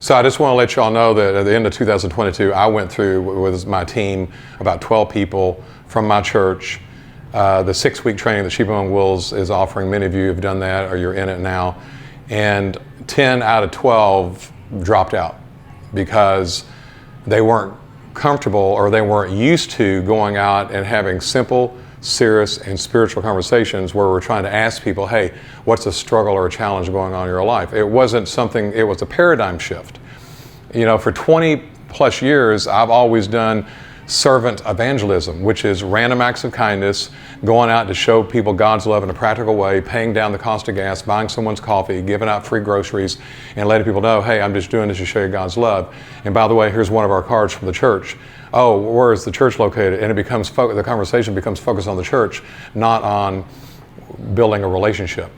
So I just want to let y'all know that at the end of 2022, I went through with my team, about 12 people from my church, the 6-week training that Sheep Among Wolves is offering. Many of you have done that or you're in it now. And 10 out of 12 dropped out because they weren't comfortable or they weren't used to going out and having simple, serious, and spiritual conversations where we're trying to ask people, hey, what's a struggle or a challenge going on in your life? It wasn't something, it was a paradigm shift. You know, for 20 plus years, I've always done servant evangelism, which is random acts of kindness, going out to show people God's love in a practical way, paying down the cost of gas, buying someone's coffee, giving out free groceries, and letting people know, hey, I'm just doing this to show you God's love. And by the way, here's one of our cards from the church. Oh, where is the church located? And it becomes the conversation becomes focused on the church, not on building a relationship.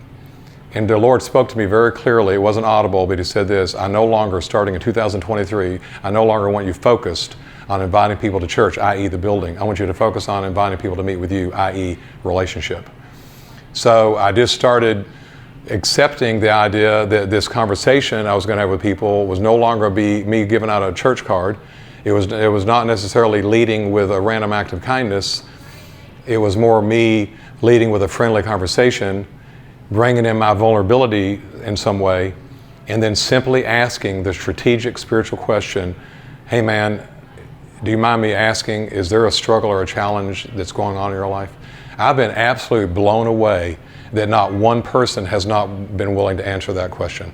And the Lord spoke to me very clearly. It wasn't audible, but He said this: I no longer, starting in 2023, I no longer want you focused on inviting people to church, i.e. the building. I want you to focus on inviting people to meet with you, i.e. relationship. So I just started accepting the idea that this conversation I was going to have with people was no longer be me giving out a church card. It was not necessarily leading with a random act of kindness. It was more me leading with a friendly conversation, bringing in my vulnerability in some way, and then simply asking the strategic spiritual question, hey man, do you mind me asking, is there a struggle or a challenge that's going on in your life? I've been absolutely blown away that not one person has not been willing to answer that question.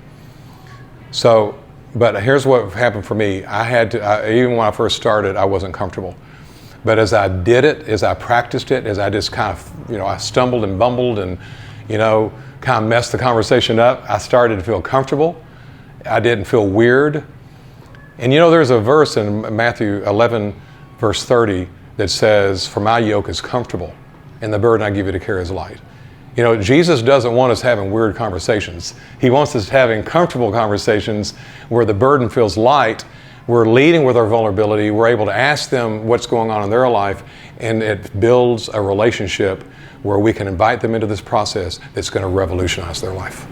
So, but here's what happened for me. I had to, even when I first started, I wasn't comfortable. But as I did it, as I practiced it, as I just kind of, I stumbled and bumbled and, kind of messed the conversation up, I started to feel comfortable. I didn't feel weird. And there's a verse in Matthew 11, verse 30 that says, for my yoke is comfortable and the burden I give you to carry is light. Jesus doesn't want us having weird conversations. He wants us having comfortable conversations where the burden feels light. We're leading with our vulnerability. We're able to ask them what's going on in their life, and it builds a relationship where we can invite them into this process that's going to revolutionize their life.